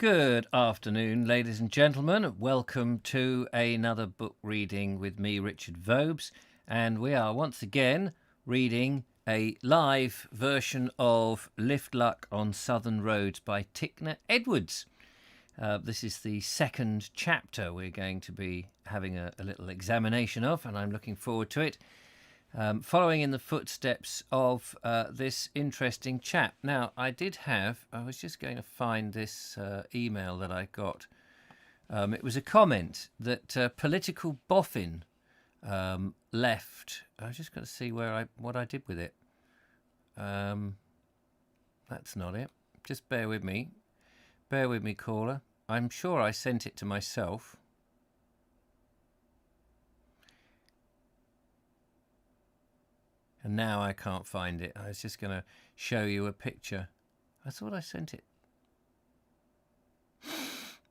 Good afternoon, ladies and gentlemen. Welcome to another book reading with me, Richard Vobes. And we are once again reading a live version of Lift Luck on Southern Roads by Tickner Edwards. This is the second chapter we're going to be having a little examination of, and I'm looking forward to it. Following in the footsteps of this interesting chap. Now, I was just going to find this email that I got. It was a comment that Political Boffin left. I was just going to see what I did with it. That's not it. Just bear with me. Bear with me, caller. I'm sure I sent it to myself. And now I can't find it. I was just going to show you a picture. I thought I sent it.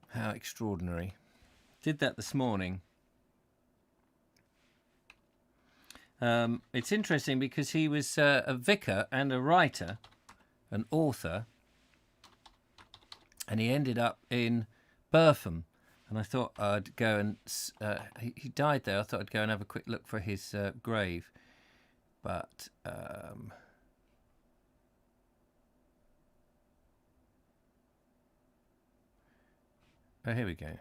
How extraordinary. Did that this morning. It's interesting because he was a vicar and a writer, an author, and he ended up in Burpham. And I thought I'd go and... he died there. I thought I'd go and have a quick look for his grave. But oh, here we go.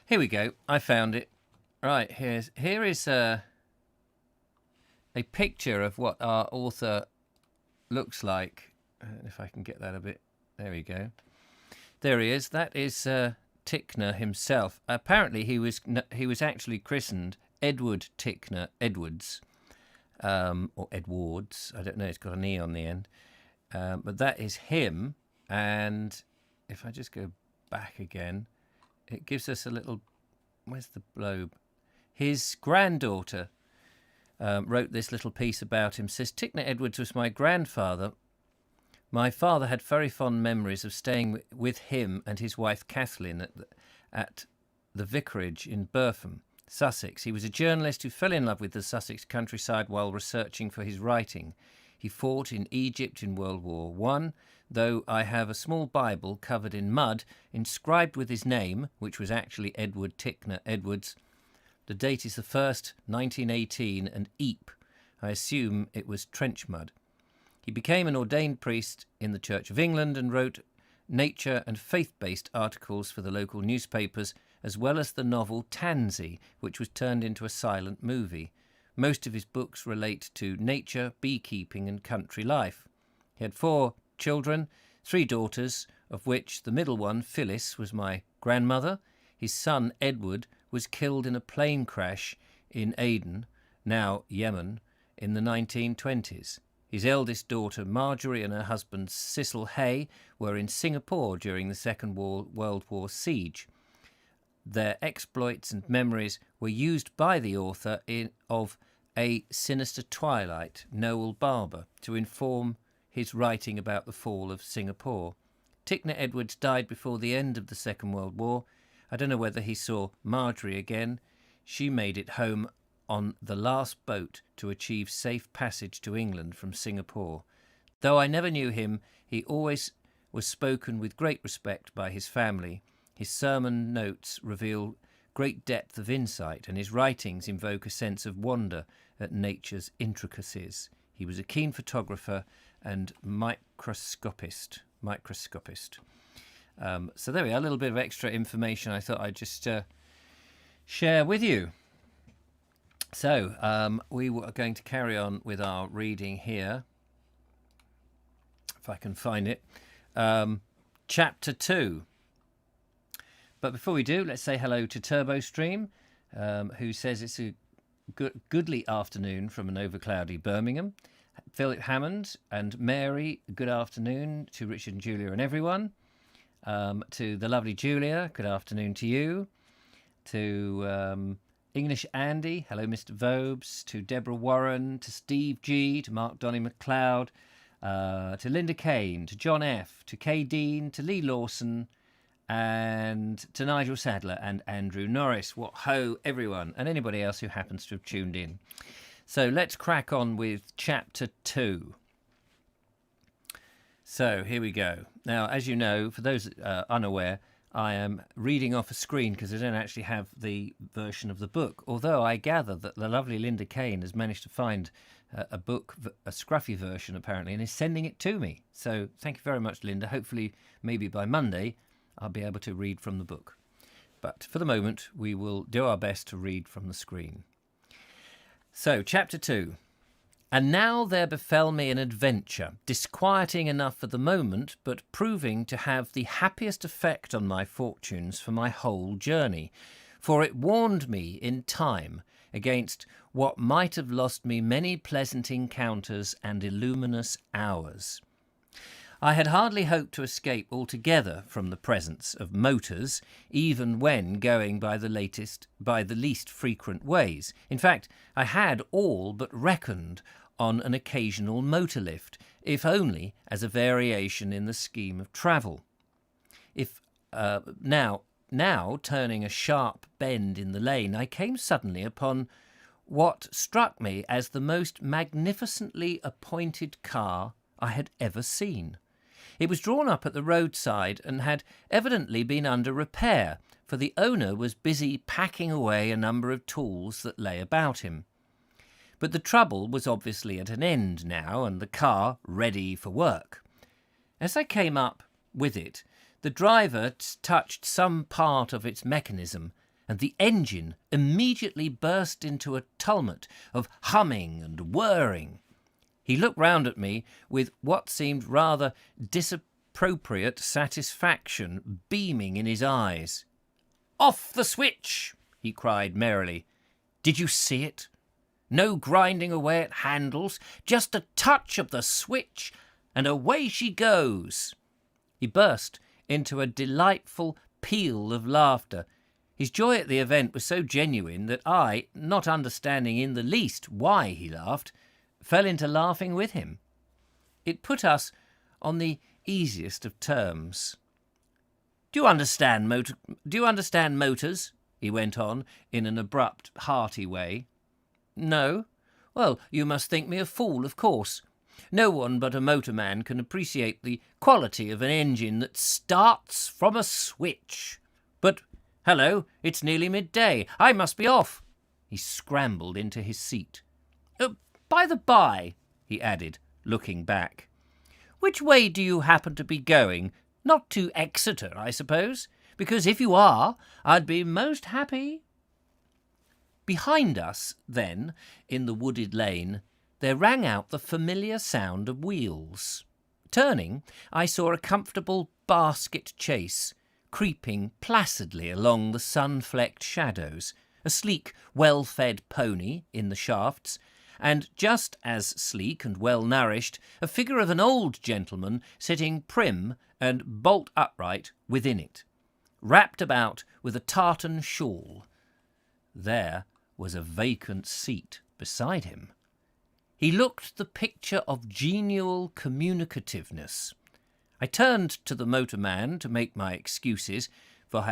Here we go. I found it. Right, here is a picture of what our author looks like. If I can get that a bit. There we go. There he is. That is Tickner himself. Apparently, he was actually christened Edward Tickner Edwards. Or Edwards, I don't know, it's got an E on the end. But that is him, and if I just go back again, it gives us a little... Where's the globe? His granddaughter wrote this little piece about him. Says, Tickner Edwards was my grandfather. My father had very fond memories of staying with him and his wife Kathleen at the vicarage in Burpham, Sussex. He was a journalist who fell in love with the Sussex countryside while researching for his writing. He fought in Egypt in World War I, though I have a small Bible covered in mud, inscribed with his name, which was actually Edward Tickner Edwards. The date is the 1st, 1918, and Eep. I assume it was trench mud. He became an ordained priest in the Church of England and wrote nature and faith-based articles for the local newspapers, as well as the novel Tansy, which was turned into a silent movie. Most of his books relate to nature, beekeeping and country life. He had 4 children, 3 daughters, of which the middle one, Phyllis, was my grandmother. His son, Edward, was killed in a plane crash in Aden, now Yemen, in the 1920s. His eldest daughter, Marjorie, and her husband, Cecil Hay, were in Singapore during the Second World War siege. Their exploits and memories were used by the author of A Sinister Twilight, Noel Barber, to inform his writing about the fall of Singapore. Tickner Edwards died before the end of the Second World War. I don't know whether he saw Marjorie again. She made it home on the last boat to achieve safe passage to England from Singapore. Though I never knew him, he always was spoken with great respect by his family. His sermon notes reveal great depth of insight, and his writings invoke a sense of wonder at nature's intricacies. He was a keen photographer and microscopist. So there we are, a little bit of extra information I thought I'd just share with you. So we are going to carry on with our reading here, if I can find it. Chapter 2. But before we do, let's say hello to TurboStream, who says it's a goodly afternoon from an overcloudy Birmingham. Philip Hammond and Mary, good afternoon to Richard and Julia and everyone. To the lovely Julia, good afternoon to you. To English Andy, hello Mr. Vobes. To Deborah Warren, to Steve G, to Mark Donny McLeod, to Linda Kane, to John F, to Kay Dean, to Lee Lawson, and to Nigel Sadler and Andrew Norris. What ho, everyone, and anybody else who happens to have tuned in. So let's crack on with Chapter 2. So here we go. Now, as you know, for those unaware, I am reading off a screen because I don't actually have the version of the book, although I gather that the lovely Linda Kane has managed to find a book, a scruffy version apparently, and is sending it to me. So thank you very much, Linda. Hopefully, maybe by Monday, I'll be able to read from the book. But for the moment, we will do our best to read from the screen. So, Chapter 2. And now there befell me an adventure, disquieting enough for the moment, but proving to have the happiest effect on my fortunes for my whole journey, for it warned me in time against what might have lost me many pleasant encounters and illuminous hours. I had hardly hoped to escape altogether from the presence of motors, even when going by the least frequent ways. In fact, I had all but reckoned on an occasional motor lift, if only as a variation in the scheme of travel. Now turning a sharp bend in the lane, I came suddenly upon what struck me as the most magnificently appointed car I had ever seen. It was drawn up at the roadside and had evidently been under repair, for the owner was busy packing away a number of tools that lay about him. But the trouble was obviously at an end now, and the car ready for work. As I came up with it, the driver touched some part of its mechanism, and the engine immediately burst into a tumult of humming and whirring. He looked round at me with what seemed rather disappropriate satisfaction beaming in his eyes. "Off the switch!" he cried merrily. "Did you see it? No grinding away at handles, just a touch of the switch, and away she goes." He burst into a delightful peal of laughter. His joy at the event was so genuine that I, not understanding in the least why he laughed, fell into laughing with him. It put us on the easiest of terms. Do you understand motors?" he went on in an abrupt, hearty way. "No? Well, you must think me a fool, of course. No one but a motorman can appreciate the quality of an engine that starts from a switch. But, hello, it's nearly midday. I must be off." He scrambled into his seat. By the by," he added, looking back, "which way do you happen to be going? Not to Exeter, I suppose? Because if you are, I'd be most happy." Behind us, then, in the wooded lane, there rang out the familiar sound of wheels. Turning, I saw a comfortable basket chaise creeping placidly along the sun-flecked shadows, a sleek, well-fed pony in the shafts, and just as sleek and well-nourished, a figure of an old gentleman sitting prim and bolt upright within it, wrapped about with a tartan shawl. There was a vacant seat beside him. He looked the picture of genial communicativeness. I turned to the motorman to make my excuses, for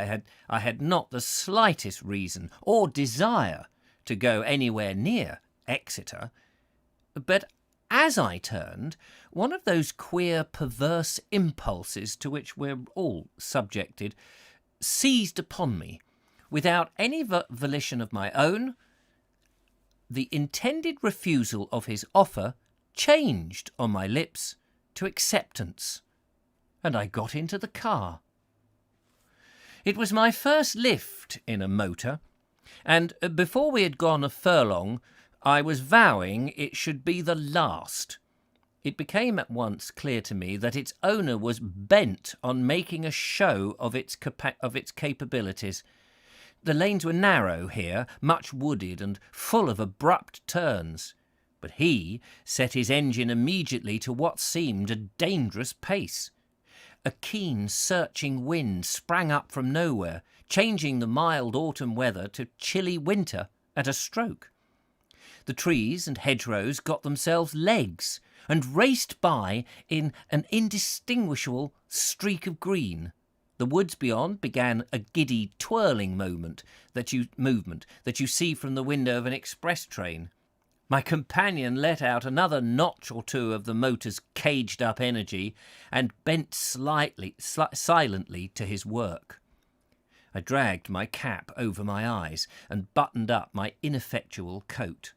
I had not the slightest reason or desire to go anywhere near Exeter. But as I turned, one of those queer, perverse impulses to which we're all subjected seized upon me. Without any volition of my own, the intended refusal of his offer changed on my lips to acceptance, and I got into the car. It was my first lift in a motor, and before we had gone a furlong, I was vowing it should be the last. It became at once clear to me that its owner was bent on making a show of its capabilities. The lanes were narrow here, much wooded and full of abrupt turns, but he set his engine immediately to what seemed a dangerous pace. A keen, searching wind sprang up from nowhere, changing the mild autumn weather to chilly winter at a stroke. The trees and hedgerows got themselves legs and raced by in an indistinguishable streak of green. The woods beyond began a giddy, twirling movement that you see from the window of an express train. My companion let out another notch or two of the motor's caged-up energy and bent silently to his work. I dragged my cap over my eyes and buttoned up my ineffectual coat.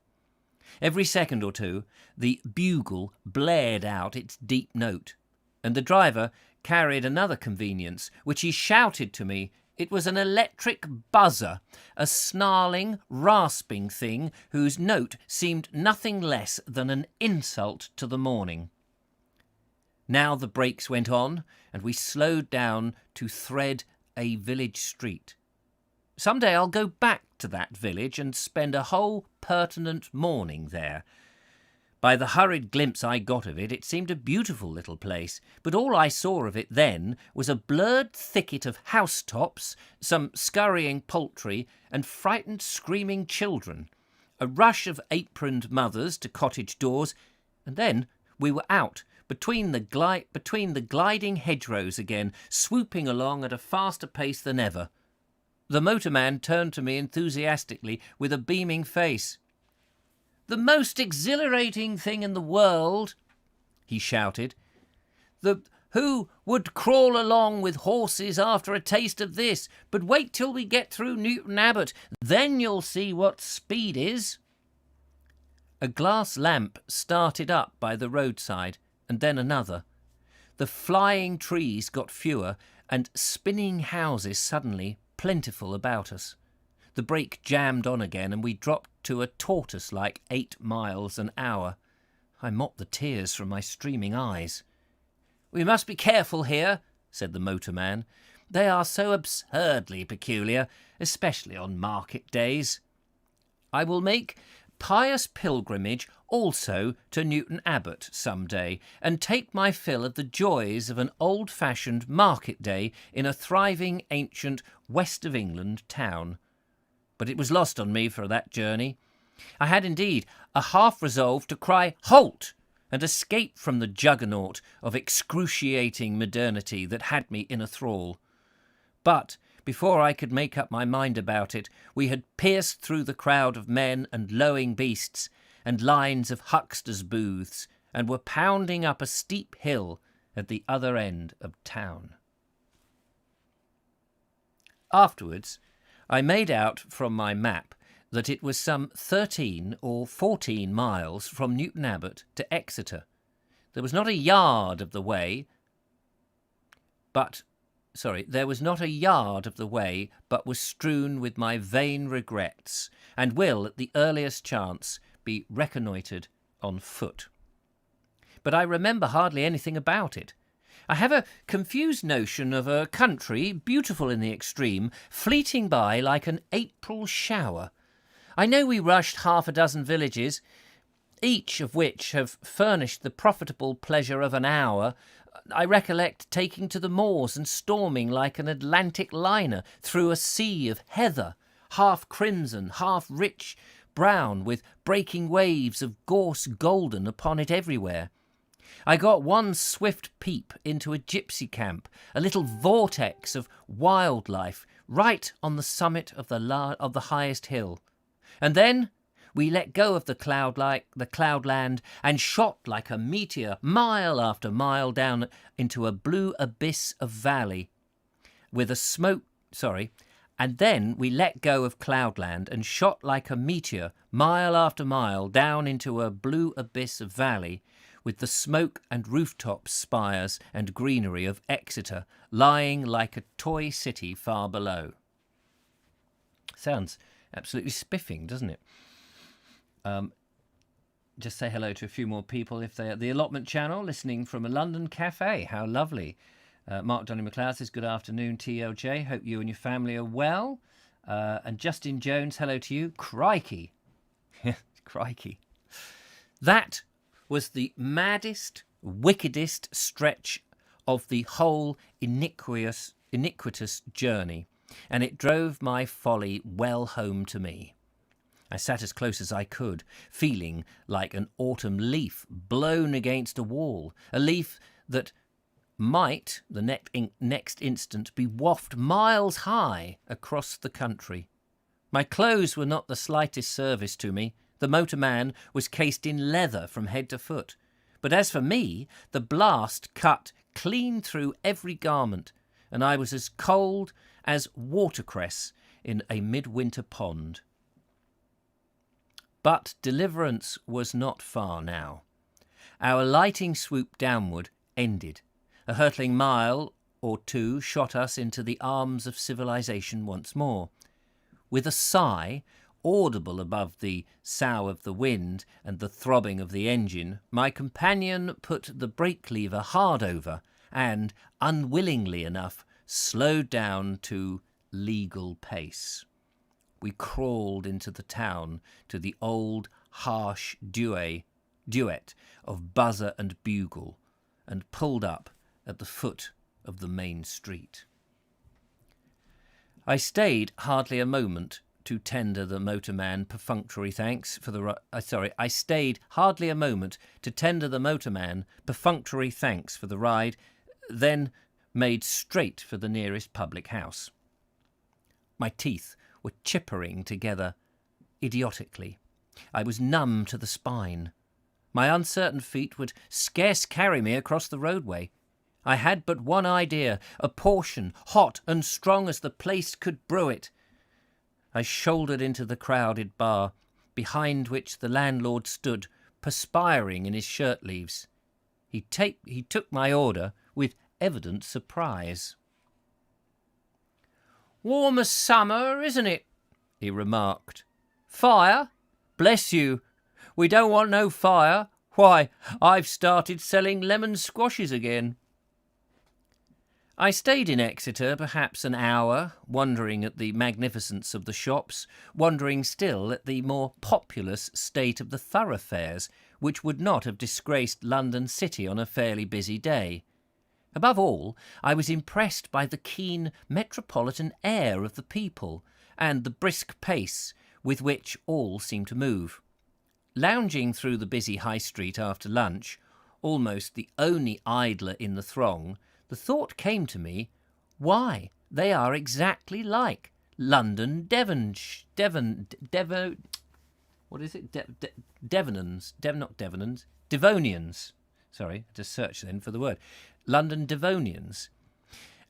Every second or two, the bugle blared out its deep note, and the driver carried another convenience, which he shouted to me. It was an electric buzzer, a snarling, rasping thing whose note seemed nothing less than an insult to the morning. Now the brakes went on, and we slowed down to thread a village street. Some day I'll go back to that village and spend a whole pertinent morning there. By the hurried glimpse I got of it, it seemed a beautiful little place, but all I saw of it then was a blurred thicket of housetops, some scurrying poultry, and frightened, screaming children, a rush of aproned mothers to cottage doors, and then we were out, between the gliding hedgerows again, swooping along at a faster pace than ever. The motorman turned to me enthusiastically with a beaming face. "The most exhilarating thing in the world," he shouted. "Who would crawl along with horses after a taste of this? But wait till we get through Newton Abbot, then you'll see what speed is." A glass lamp started up by the roadside, and then another. The flying trees got fewer, and spinning houses suddenly plentiful about us. The brake jammed on again, and we dropped to a tortoise-like 8 miles an hour. I mopped the tears from my streaming eyes. "We must be careful here," said the motorman. "They are so absurdly peculiar, especially on market days. I will make pious pilgrimage also to Newton Abbot some day, and take my fill of the joys of an old-fashioned market day in a thriving ancient West of England town." But it was lost on me for that journey. I had indeed a half resolve to cry "Halt!" and escape from the juggernaut of excruciating modernity that had me in a thrall. But before I could make up my mind about it, we had pierced through the crowd of men and lowing beasts and lines of hucksters' booths, and were pounding up a steep hill at the other end of town. Afterwards, I made out from my map that it was some 13 or 14 miles from Newton Abbot to Exeter. There was not a yard of the way, but was strewn with my vain regrets, and will, at the earliest chance, be reconnoitred on foot. But I remember hardly anything about it. I have a confused notion of a country, beautiful in the extreme, fleeting by like an April shower. I know we rushed 6 villages, each of which have furnished the profitable pleasure of an hour. I recollect taking to the moors and storming like an Atlantic liner through a sea of heather, half crimson, half rich brown, with breaking waves of gorse golden upon it everywhere. I got one swift peep into a gypsy camp, a little vortex of wildlife, right on the summit of the highest hill. And then we let go of the cloudland, and shot like a meteor mile after mile down into a blue abyss of valley, and then we let go of cloudland and shot like a meteor mile after mile down into a blue abyss of valley, with the smoke and rooftop spires and greenery of Exeter lying like a toy city far below. Sounds absolutely spiffing, doesn't it? Just say hello to a few more people if they're at the allotment channel, listening from a London cafe. How lovely. Mark Johnny McLeod says, "Good afternoon, TLJ. Hope you and your family are well." And Justin Jones, hello to you. Crikey. Crikey. That was the maddest, wickedest stretch of the whole iniquitous journey, and it drove my folly well home to me. I sat as close as I could, feeling like an autumn leaf blown against a wall, a leaf that might, the next instant, be wafted miles high across the country. My clothes were not the slightest service to me. The motorman was cased in leather from head to foot. But as for me, the blast cut clean through every garment, and I was as cold as watercress in a midwinter pond. But deliverance was not far now. Our lighting swoop downward ended. A hurtling mile or two shot us into the arms of civilization once more. With a sigh, audible above the sough of the wind and the throbbing of the engine, my companion put the brake lever hard over and, unwillingly enough, slowed down to legal pace. We crawled into the town to the old, harsh duet of buzzer and bugle, and pulled up at the foot of the main street. I stayed hardly a moment to tender the motorman perfunctory thanks for the I stayed hardly a moment to tender the motorman perfunctory thanks for the ride, then made straight for the nearest public house. My teeth were chippering together idiotically. I was numb to the spine. My uncertain feet would scarce carry me across the roadway. I had but one idea, a portion, hot and strong as the place could brew it. I shouldered into the crowded bar, behind which the landlord stood, perspiring in his shirt-leaves. He took my order with evident surprise. "Warm as summer, isn't it?" he remarked. "Fire? Bless you, we don't want no fire. Why, I've started selling lemon squashes again." I stayed in Exeter perhaps an hour, wondering at the magnificence of the shops, wondering still at the more populous state of the thoroughfares, which would not have disgraced London City on a fairly busy day. Above all, I was impressed by the keen metropolitan air of the people and the brisk pace with which all seemed to move. Lounging through the busy High Street after lunch, almost the only idler in the throng, the thought came to me, why, they are exactly like London Devonians. Sorry, I just searched then for the word. London Devonians.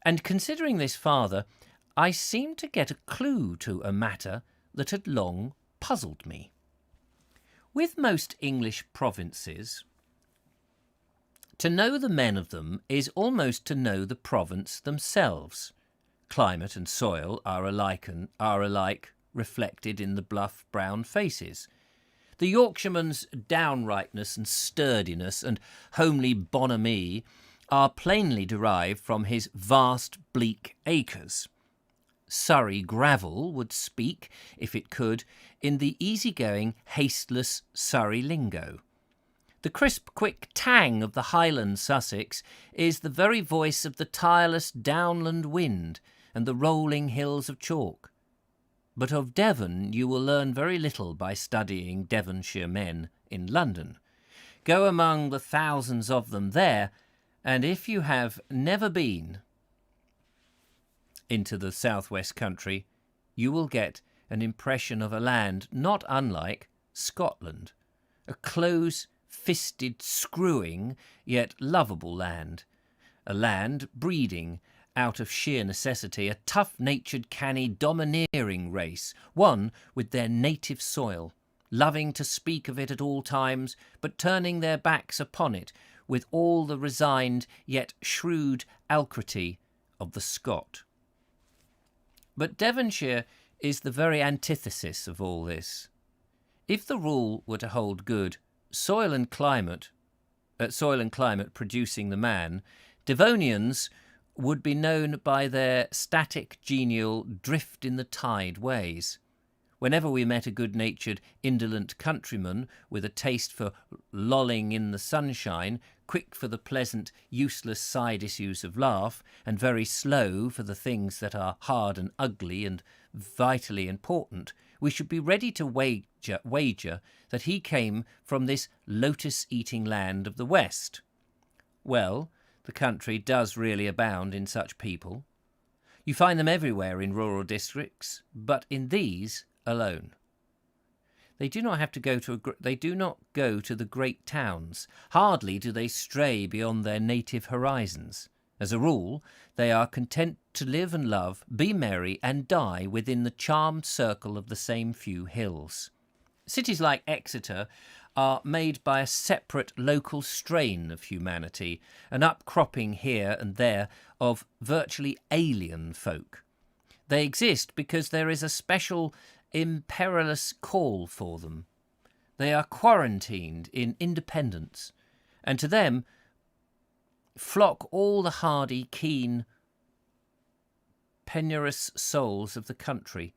And considering this farther, I seemed to get a clue to a matter that had long puzzled me. With most English provinces, to know the men of them is almost to know the province themselves. Climate and soil are alike reflected in the bluff brown faces. The Yorkshireman's downrightness and sturdiness and homely bonhomie are plainly derived from his vast bleak acres. Surrey gravel would speak, if it could, in the easy-going, hasteless Surrey lingo. The crisp, quick tang of the Highland Sussex is the very voice of the tireless downland wind and the rolling hills of chalk. But of Devon you will learn very little by studying Devonshire men in London. Go among the thousands of them there, and if you have never been into the southwest country, you will get an impression of a land not unlike Scotland, a close-fisted, screwing, yet lovable land, a land breeding, out of sheer necessity, a tough-natured, canny, domineering race, one with their native soil, loving to speak of it at all times, but turning their backs upon it with all the resigned yet shrewd alacrity of the Scot. But Devonshire is the very antithesis of all this. If the rule were to hold good, soil and climate producing the man, Devonians would be known by their static, genial, drift-in-the-tide ways. Whenever we met a good-natured, indolent countryman with a taste for lolling in the sunshine, quick for the pleasant, useless side issues of laugh, and very slow for the things that are hard and ugly and vitally important, we should be ready to wager that he came from this lotus-eating land of the West. Well, the country does really abound in such people. You find them everywhere in rural districts, but in these alone. They do not have to go to they do not go to the great towns. Hardly do they stray beyond their native horizons. As a rule, they are content to live and love, be merry, and die within the charmed circle of the same few hills. Cities like Exeter are made by a separate local strain of humanity, an upcropping here and there of virtually alien folk. They exist because there is a special imperious call for them. They are quarantined in independence, and to them flock all the hardy, keen, penurious souls of the country,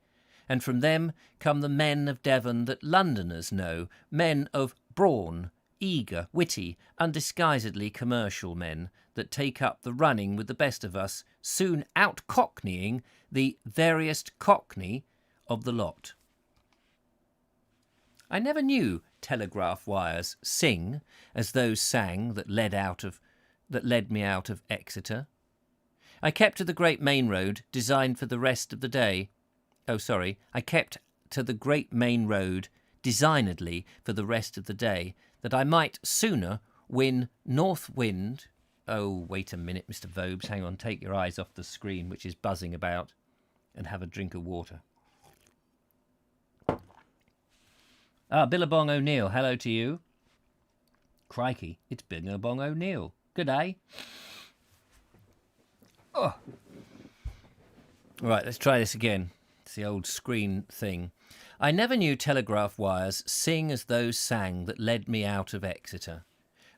and from them come the men of Devon that Londoners know, men of brawn, eager, witty, undisguisedly commercial men that take up the running with the best of us, soon out-cockneying the veriest cockney of the lot. I never knew telegraph wires sing as those sang that led me out of Exeter. I kept to the great main road designed for the rest of the day. I kept to the great main road designedly for the rest of the day, that I might sooner win north wind. Oh, wait a minute, Mr. Vobes, hang on, take your eyes off the screen, which is buzzing about, and have a drink of water. Billabong O'Neill, hello to you. Crikey, it's Billabong O'Neill. Good day. Oh. Right, let's try this again. It's the old screen thing. I never knew telegraph wires sing as those sang that led me out of Exeter.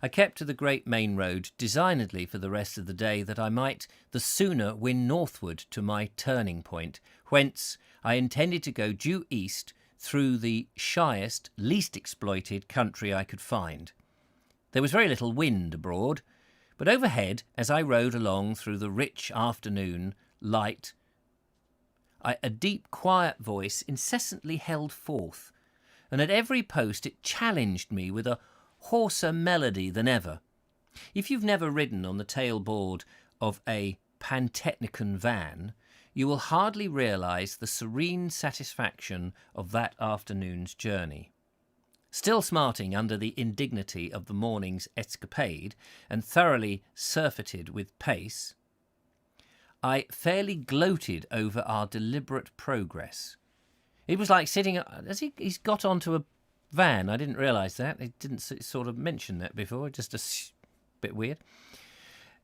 I kept to the great main road designedly for the rest of the day, that I might the sooner win northward to my turning point, whence I intended to go due east through the shyest, least exploited country I could find. There was very little wind abroad, but overhead, as I rode along through the rich afternoon light, a deep, quiet voice incessantly held forth, and at every post it challenged me with a hoarser melody than ever. If you've never ridden on the tailboard of a Pantechnicon van, you will hardly realise the serene satisfaction of that afternoon's journey. Still smarting under the indignity of the morning's escapade, and thoroughly surfeited with pace, I fairly gloated over our deliberate progress. It was like sitting... He's got onto a van. I didn't realise that. He didn't sort of mention that before. Just a bit weird.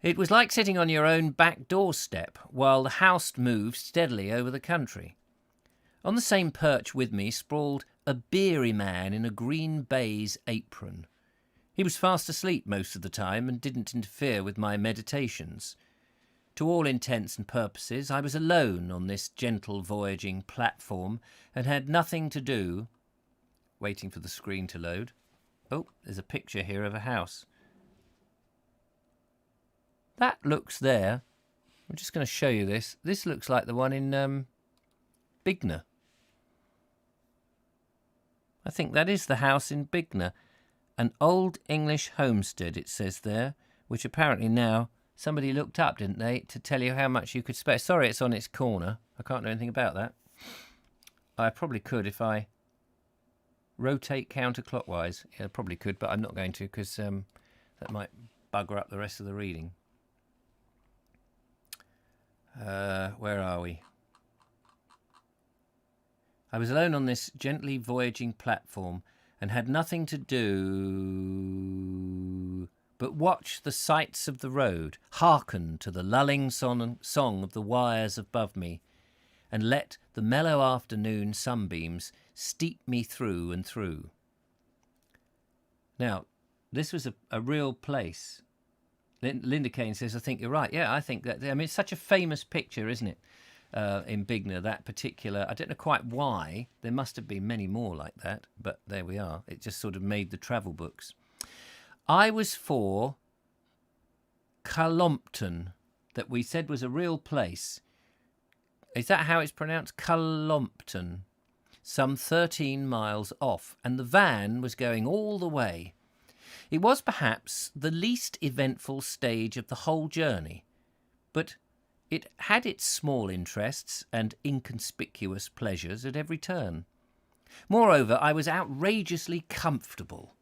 It was like sitting on your own back doorstep while the house moved steadily over the country. On the same perch with me sprawled a beery man in a green baize apron. He was fast asleep most of the time and didn't interfere with my meditations. To all intents and purposes, I was alone on this gentle voyaging platform and had nothing to do. Waiting for the screen to load. Oh, there's a picture here of a house. That looks there. I'm just going to show you this. This looks like the one in Bignor. I think that is the house in Bignor. An old English homestead, it says there, which apparently now somebody looked up, didn't they, to tell you how much you could spare. Sorry, it's on its corner. I can't do anything about that. I probably could if I rotate counterclockwise. Yeah, I probably could, but I'm not going to, because that might bugger up the rest of the reading. Where are we? I was alone on this gently voyaging platform and had nothing to do but watch the sights of the road, hearken to the lulling song of the wires above me, and let the mellow afternoon sunbeams steep me through and through. Now, this was a real place. Linda Kane says, I think you're right. Yeah, I think that. I mean, it's such a famous picture, isn't it? In Bignor, that particular. I don't know quite why. There must have been many more like that, but there we are. It just sort of made the travel books. I was for Cullompton, that we said was a real place. Is that how it's pronounced? Cullompton. Some 13 miles off, and the van was going all the way. It was perhaps the least eventful stage of the whole journey, but it had its small interests and inconspicuous pleasures at every turn. Moreover, I was outrageously comfortable.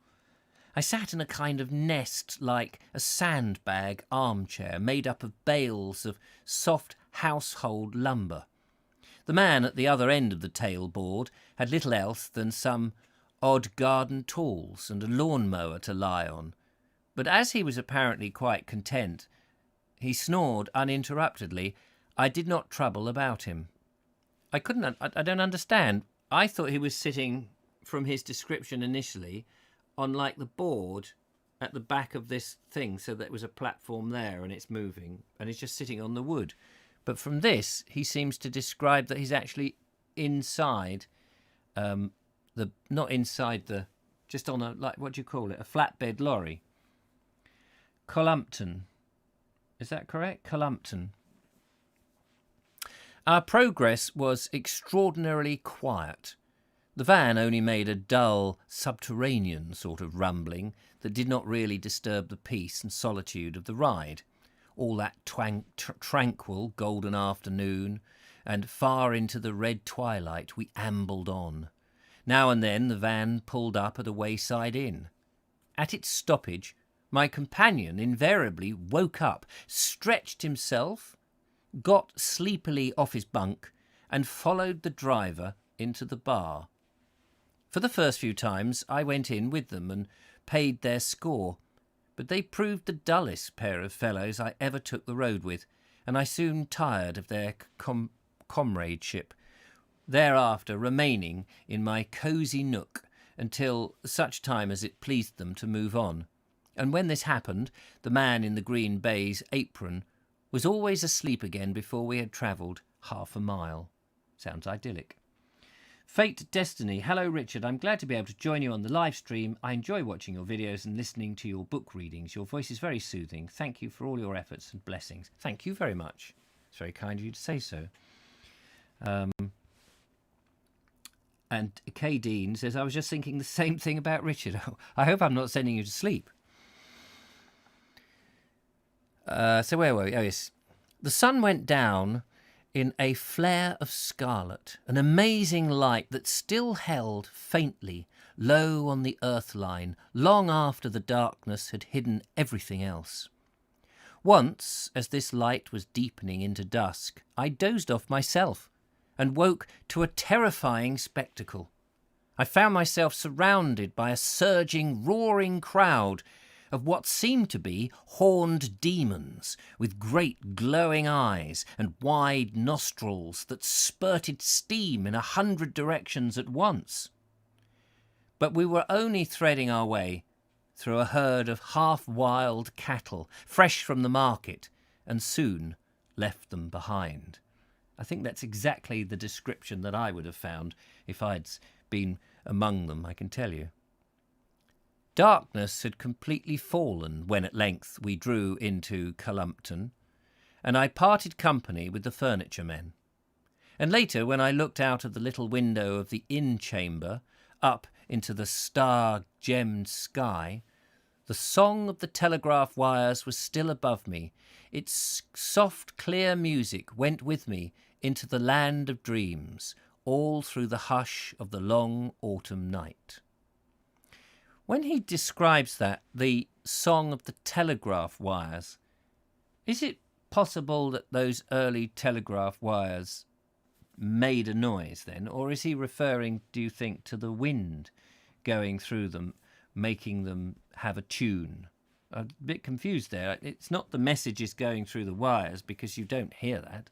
I sat in a kind of nest like a sandbag armchair made up of bales of soft household lumber. The man at the other end of the tailboard had little else than some odd garden tools and a lawn-mower to lie on, but as he was apparently quite content, he snored uninterruptedly. I did not trouble about him. I don't understand. I thought he was sitting, from his description initially, on like the board at the back of this thing, so there was a platform there and it's moving and it's just sitting on the wood. But from this, he seems to describe that he's actually inside just on a, like, what do you call it? A flatbed lorry. Columpton. Is that correct? Columpton. Our progress was extraordinarily quiet. The van only made a dull, subterranean sort of rumbling that did not really disturb the peace and solitude of the ride. All that tranquil golden afternoon, and far into the red twilight we ambled on. Now and then the van pulled up at a wayside inn. At its stoppage, my companion invariably woke up, stretched himself, got sleepily off his bunk, and followed the driver into the bar. For the first few times I went in with them and paid their score, but they proved the dullest pair of fellows I ever took the road with, and I soon tired of their comradeship, thereafter remaining in my cosy nook until such time as it pleased them to move on. And when this happened, the man in the green baize apron was always asleep again before we had travelled half a mile. Sounds idyllic. Fate Destiny. Hello, Richard. I'm glad to be able to join you on the live stream. I enjoy watching your videos and listening to your book readings. Your voice is very soothing. Thank you for all your efforts and blessings. Thank you very much. It's very kind of you to say so. And Kay Dean says, I was just thinking the same thing about Richard. I hope I'm not sending you to sleep. So where were we? Oh, yes. The sun went down in a flare of scarlet, an amazing light that still held faintly low on the earth line long after the darkness had hidden everything else. Once, as this light was deepening into dusk, I dozed off myself and woke to a terrifying spectacle. I found myself surrounded by a surging, roaring crowd of what seemed to be horned demons with great glowing eyes and wide nostrils that spurted steam in 100 directions at once. But we were only threading our way through a herd of half-wild cattle, fresh from the market, and soon left them behind. I think that's exactly the description that I would have found if I'd been among them, I can tell you. Darkness had completely fallen when at length we drew into Columpton, and I parted company with the furniture men. And later, when I looked out of the little window of the inn chamber up into the star-gemmed sky, the song of the telegraph wires was still above me. Its soft, clear music went with me into the land of dreams, all through the hush of the long autumn night. When he describes that, the song of the telegraph wires, is it possible that those early telegraph wires made a noise then? Or is he referring, do you think, to the wind going through them, making them have a tune? I'm a bit confused there. It's not the messages going through the wires, because you don't hear that.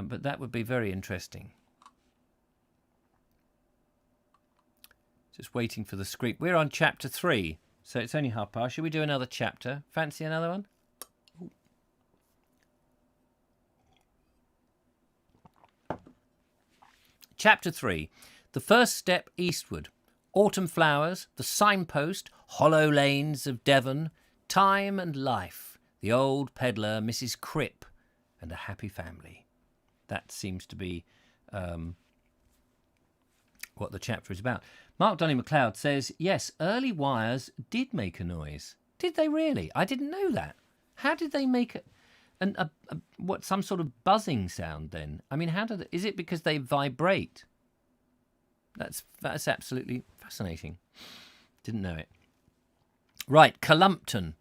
But that would be very interesting. Just waiting for the script. We're on chapter 3, so it's only half past. Should we do another chapter? Fancy another one? Ooh. Chapter 3. The first step eastward. Autumn flowers, the signpost, hollow lanes of Devon, time and life, the old peddler, Mrs. Cripp, and a happy family. That seems to be what the chapter is about. Mark Donny MacLeod says, yes, early wires did make a noise. Did they really? I didn't know that. How did they make some sort of buzzing sound then? I mean, is it because they vibrate? That's absolutely fascinating. Didn't know it. Right, Columpton,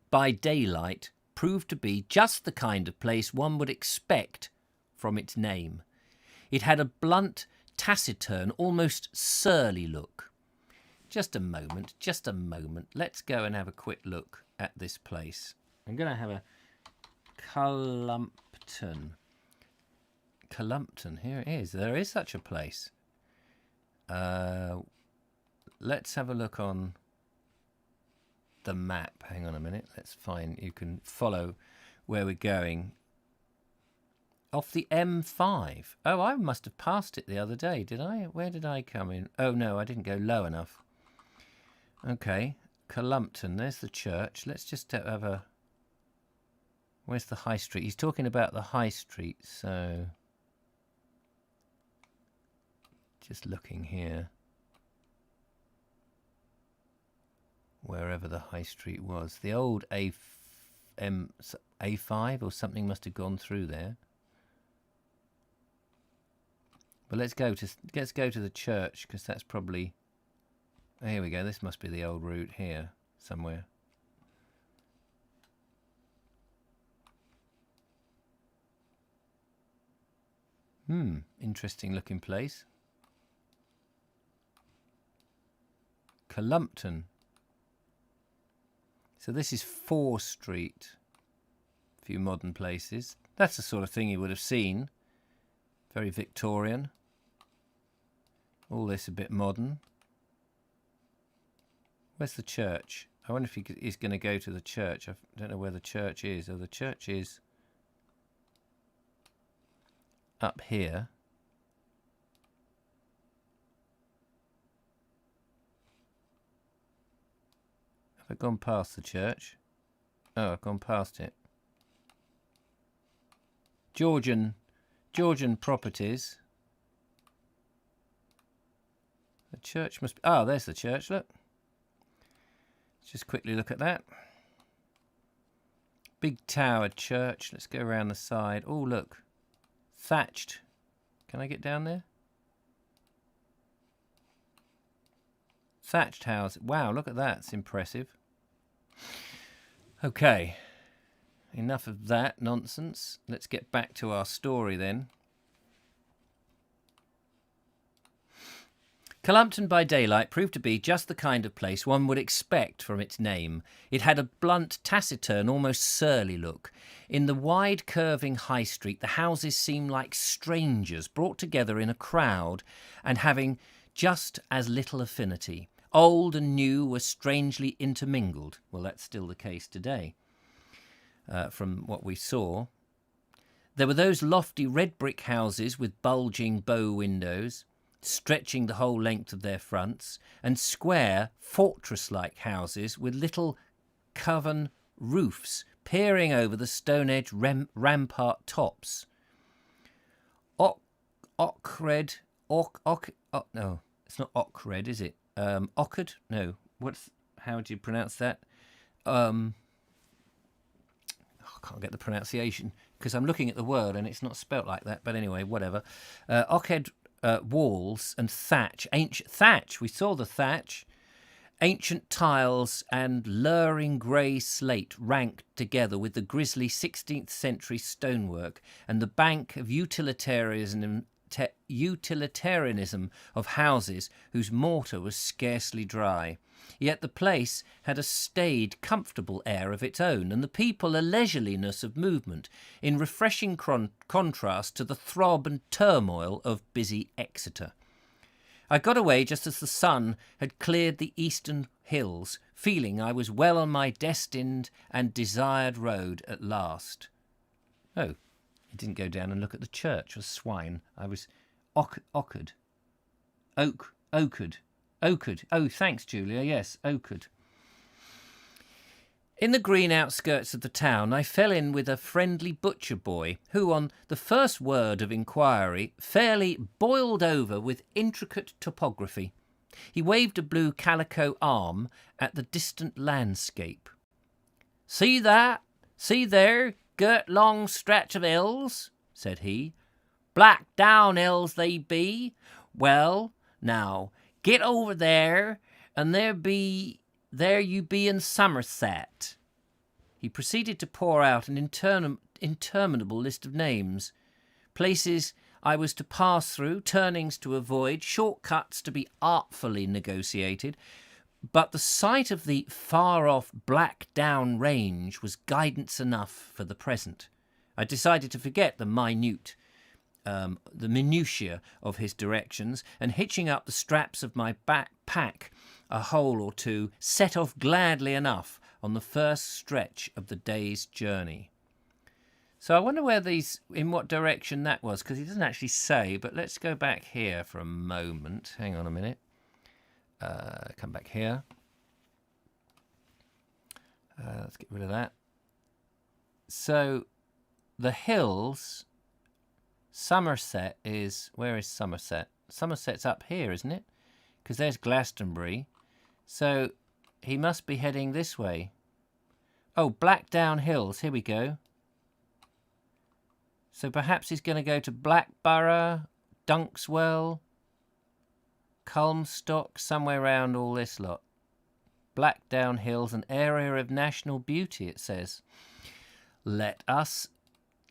by daylight, proved to be just the kind of place one would expect from its name. It had a blunt, taciturn, almost surly look. Just a moment. Let's go and have a quick look at this place. I'm going to have a Columpton. Columpton, here it is. There is such a place. Let's have a look on the map. Hang on a minute. Let's find, you can follow where we're going. Off the M5. Oh, I must have passed it the other day, did I? Where did I come in? Oh, no, I didn't go low enough. Okay, Columpton. There's the church. Let's just have a... Where's the high street? He's talking about the high street, so... Just looking here. Wherever the high street was. The old A5 or something must have gone through there. But let's go to the church, because that's probably... Here we go. This must be the old route here somewhere. Interesting looking place. Columpton. So this is 4 Street. A few modern places. That's the sort of thing you would have seen. Very Victorian. All this a bit modern. Where's the church? I wonder if he's going to go to the church. I don't know where the church is. Oh, the church is up here. Have I gone past the church? Oh, I've gone past it. Georgian properties. The church must be... Oh, there's the church, look. Let's just quickly look at that. Big towered church. Let's go around the side. Oh, look. Thatched. Can I get down there? Thatched house. Wow, look at that. It's impressive. Okay. Enough of that nonsense. Let's get back to our story then. Columpton by daylight proved to be just the kind of place one would expect from its name. It had a blunt, taciturn, almost surly look. In the wide, curving high street, the houses seemed like strangers brought together in a crowd and having just as little affinity. Old and new were strangely intermingled. Well, that's still the case today, from what we saw. There were those lofty red brick houses with bulging bow windows, stretching the whole length of their fronts, and square, fortress-like houses with little coven roofs peering over the stone-edge rampart tops. No, it's not Ockred, is it? Ockard? No. How do you pronounce that? I can't get the pronunciation because I'm looking at the word and it's not spelt like that. But anyway, whatever. Ockhed walls and thatch. Ancient thatch. We saw the thatch. Ancient tiles and luring grey slate ranked together with the grisly 16th century stonework and the bank of utilitarianism of houses whose mortar was scarcely dry. Yet the place had a staid, comfortable air of its own, and the people a leisureliness of movement, in refreshing contrast to the throb and turmoil of busy Exeter. I got away just as the sun had cleared the eastern hills, feeling I was well on my destined and desired road at last. Oh, he didn't go down and look at the church, was swine. I was Ockard. Oakard. Oh, thanks, Julia. Yes, Oakard. In the green outskirts of the town, I fell in with a friendly butcher boy who, on the first word of inquiry, fairly boiled over with intricate topography. He waved a blue calico arm at the distant landscape. See that? See there, girt long stretch of hills? Said he. Black down hills they be. Well, Now, get over there, and there you be in Somerset. He proceeded to pour out an interminable list of names, places I was to pass through, turnings to avoid, shortcuts to be artfully negotiated, but the sight of the far-off Blackdown range was guidance enough for the present. I decided to forget the minutiae of his directions, and hitching up the straps of my backpack a hole or two, set off gladly enough on the first stretch of the day's journey. So I wonder in what direction that was, because he doesn't actually say, but let's go back here for a moment. Hang on a minute. Come back here. Let's get rid of that. So the hills, Somerset where is Somerset? Somerset's up here, isn't it? Because there's Glastonbury. So he must be heading this way. Oh, Blackdown Hills, here we go. So perhaps he's going to go to Blackborough, Dunkswell, Culmstock, somewhere around all this lot. Blackdown Hills, an area of national beauty, it says. Let us,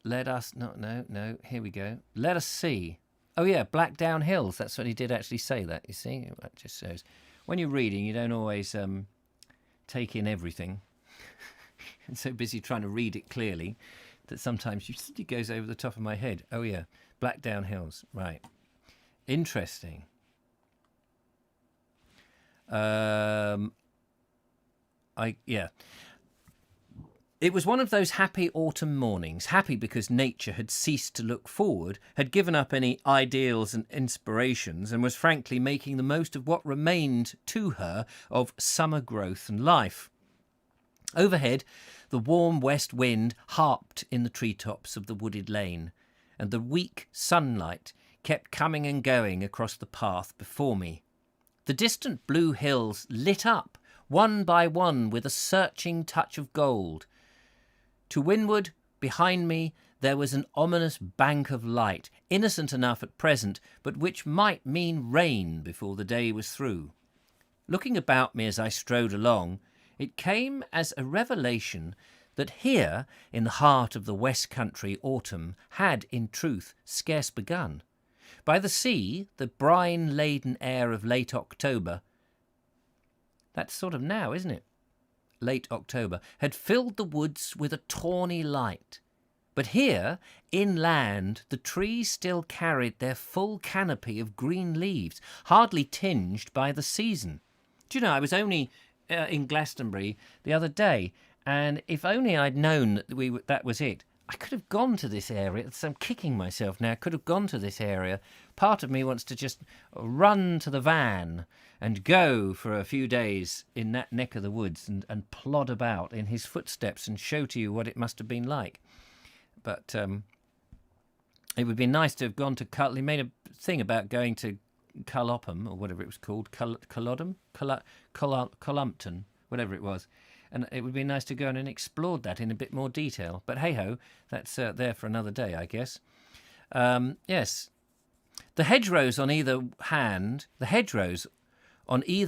no, here we go. Let us see. Oh yeah, Blackdown Hills, that's what he did actually say that, you see. That just shows. When you're reading, you don't always take in everything. I'm so busy trying to read it clearly that sometimes it goes over the top of my head. Oh yeah, Blackdown Hills, right. Interesting. It was one of those happy autumn mornings, happy because nature had ceased to look forward, had given up any ideals and inspirations, and was frankly making the most of what remained to her of summer growth and life. Overhead, the warm west wind harped in the treetops of the wooded lane, and the weak sunlight kept coming and going across the path before me. The distant blue hills lit up, one by one, with a searching touch of gold. To windward, behind me, there was an ominous bank of light, innocent enough at present, but which might mean rain before the day was through. Looking about me as I strode along, it came as a revelation that here, in the heart of the West Country autumn, had, in truth, scarce begun. By the sea, the brine-laden air of late October, that's sort of now, isn't it? Late October, had filled the woods with a tawny light. But here, inland, the trees still carried their full canopy of green leaves, hardly tinged by the season. Do you know, I was only in Glastonbury the other day, and if only I'd known that that was it, I could have gone to this area. So I'm kicking myself now. I could have gone to this area. Part of me wants to just run to the van and go for a few days in that neck of the woods and plod about in his footsteps and show to you what it must have been like. But it would be nice to have gone to he made a thing about going to Cullopham, or whatever it was called, Culloden, Cullumpton, whatever it was. And it would be nice to go in and explore that in a bit more detail. But hey-ho, that's there for another day, I guess. Yes. The hedgerows on either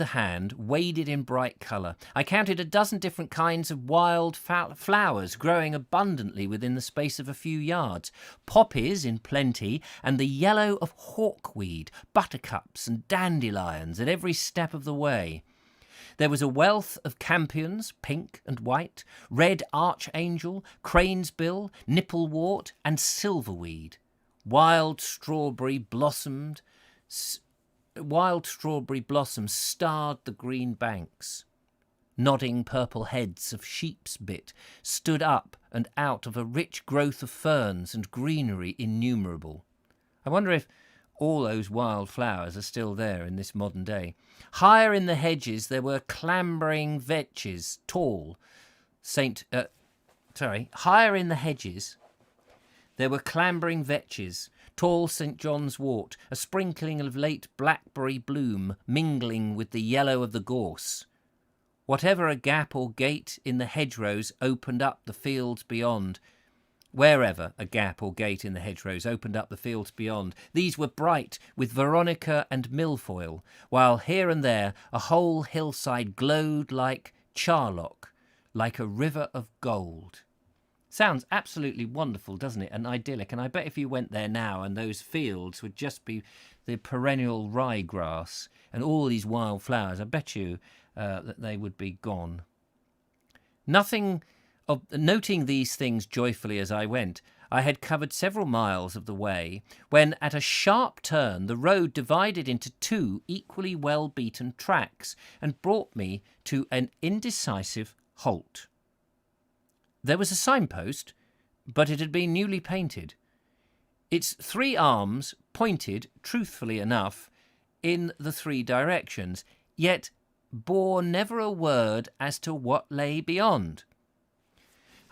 hand waded in bright colour. I counted a dozen different kinds of wild flowers growing abundantly within the space of a few yards. Poppies in plenty, and the yellow of hawkweed, buttercups and dandelions at every step of the way. There was a wealth of campions, pink and white, red archangel, cranesbill, nipplewort, and silverweed. Wild strawberry blossoms starred the green banks. Nodding purple heads of sheep's bit stood up and out of a rich growth of ferns and greenery innumerable. I wonder if all those wild flowers are still there in this modern day. Higher in the hedges there were clambering vetches, tall. Higher in the hedges there were clambering vetches, tall St. John's wort, a sprinkling of late blackberry bloom mingling with the yellow of the gorse. Whatever a gap or gate in the hedgerows opened up the fields beyond, Wherever a gap or gate in the hedgerows opened up the fields beyond, these were bright with veronica and milfoil, while here and there a whole hillside glowed like charlock, like a river of gold. Sounds absolutely wonderful, doesn't it? And idyllic. And I bet if you went there now and those fields would just be the perennial ryegrass and all these wild flowers, I bet you that they would be gone. Noting these things joyfully as I went, I had covered several miles of the way when, at a sharp turn, the road divided into two equally well-beaten tracks and brought me to an indecisive halt. There was a signpost, but it had been newly painted. Its three arms pointed, truthfully enough, in the three directions, yet bore never a word as to what lay beyond.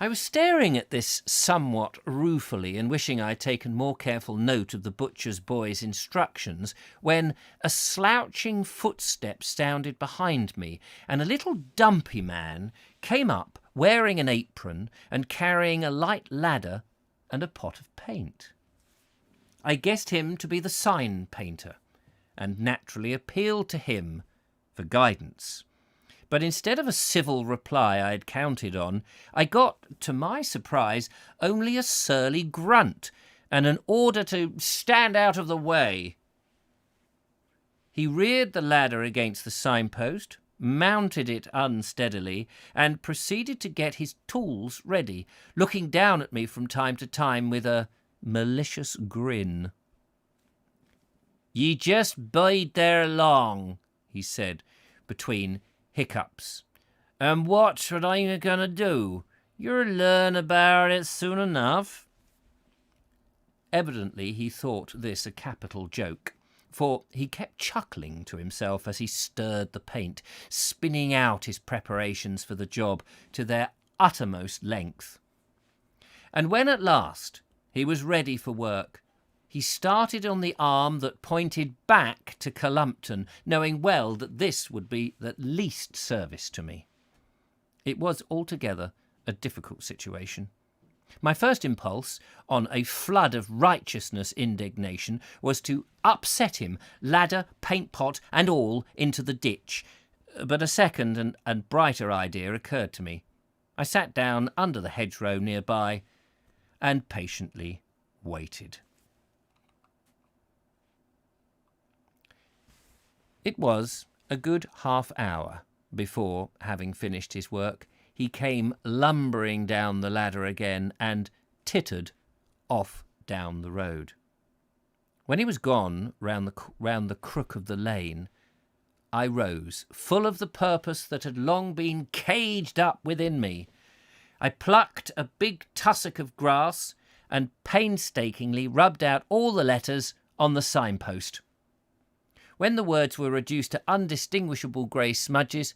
I was staring at this somewhat ruefully and wishing I had taken more careful note of the butcher's boy's instructions when a slouching footstep sounded behind me and a little dumpy man came up wearing an apron and carrying a light ladder and a pot of paint. I guessed him to be the sign painter and naturally appealed to him for guidance. But instead of a civil reply I had counted on, I got, to my surprise, only a surly grunt and an order to stand out of the way. He reared the ladder against the signpost, mounted it unsteadily, and proceeded to get his tools ready, looking down at me from time to time with a malicious grin. "Ye just bide there long," he said, between hiccups. "And what are I going to do? You'll learn about it soon enough." Evidently he thought this a capital joke, for he kept chuckling to himself as he stirred the paint, spinning out his preparations for the job to their uttermost length. And when at last he was ready for work, he started on the arm that pointed back to Columpton, knowing well that this would be the least service to me. It was altogether a difficult situation. My first impulse, on a flood of righteousness indignation, was to upset him, ladder, paint pot, and all, into the ditch. But a second and brighter idea occurred to me. I sat down under the hedgerow nearby and patiently waited. It was a good half hour before, having finished his work, he came lumbering down the ladder again and tittered off down the road. When he was gone round the crook of the lane, I rose, full of the purpose that had long been caged up within me. I plucked a big tussock of grass and painstakingly rubbed out all the letters on the signpost. When the words were reduced to undistinguishable grey smudges,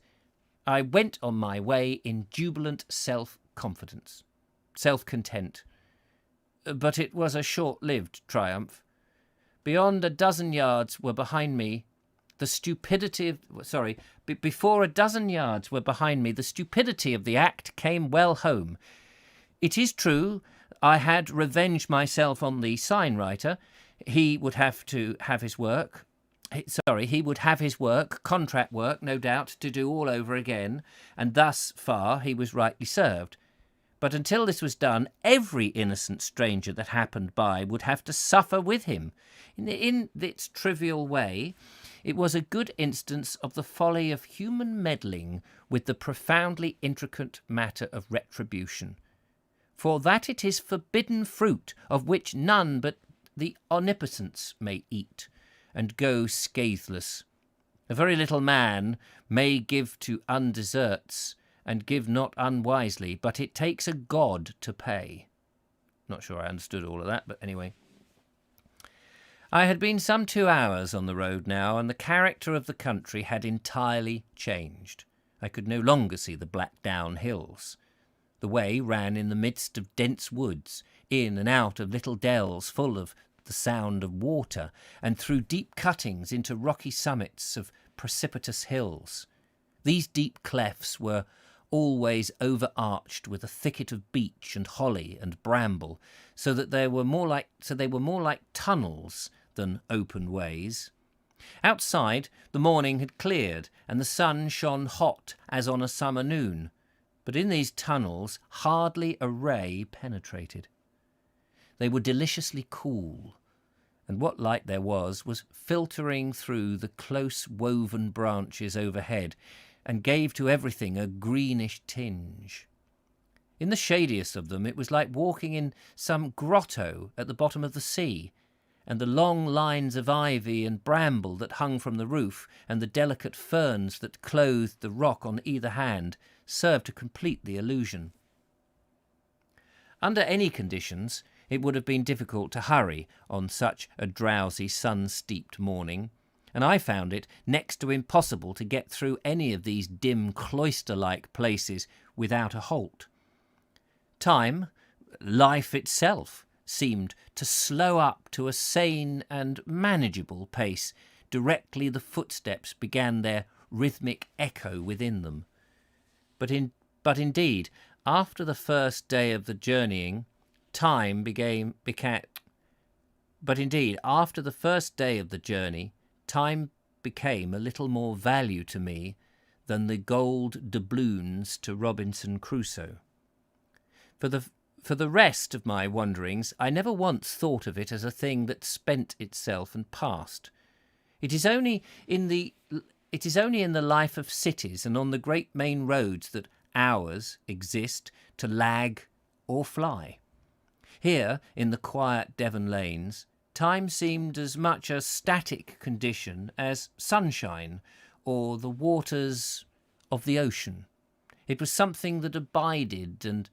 I went on my way in jubilant self-confidence, self-content. But it was a short-lived triumph. Beyond a dozen yards were behind me the stupidity of... before a dozen yards were behind me, the stupidity of the act came well home. It is true, I had revenged myself on the sign-writer. He would have to have his work... he would have his work, contract work, no doubt, to do all over again, and thus far he was rightly served. But until this was done, every innocent stranger that happened by would have to suffer with him. In its trivial way, it was a good instance of the folly of human meddling with the profoundly intricate matter of retribution. For that it is forbidden fruit, of which none but the omnipotents may eat, and go scatheless. A very little man may give to undeserts, and give not unwisely, but it takes a god to pay. Not sure I understood all of that, but anyway. I had been some 2 hours on the road now, and the character of the country had entirely changed. I could no longer see the Blackdown hills. The way ran in the midst of dense woods, in and out of little dells full of the sound of water, and through deep cuttings into rocky summits of precipitous hills. These deep clefts were always overarched with a thicket of beech and holly and bramble, so that they were more like tunnels than open ways. Outside, the morning had cleared, and the sun shone hot as on a summer noon, but in these tunnels hardly a ray penetrated. They were deliciously cool, and what light there was filtering through the close woven branches overhead, and gave to everything a greenish tinge. In the shadiest of them it was like walking in some grotto at the bottom of the sea, and the long lines of ivy and bramble that hung from the roof, and the delicate ferns that clothed the rock on either hand, served to complete the illusion. Under any conditions, it would have been difficult to hurry on such a drowsy, sun-steeped morning, and I found it next to impossible to get through any of these dim cloister-like places without a halt. Time, life itself, seemed to slow up to a sane and manageable pace directly the footsteps began their rhythmic echo within them. But indeed, after the first day of the journeying, time became a little more value to me than the gold doubloons to Robinson Crusoe. For the rest of my wanderings, I never once thought of it as a thing that spent itself and passed. It is only in the life of cities and on the great main roads that hours exist to lag or fly. Here, in the quiet Devon lanes, time seemed as much a static condition as sunshine or the waters of the ocean. It was something that abided and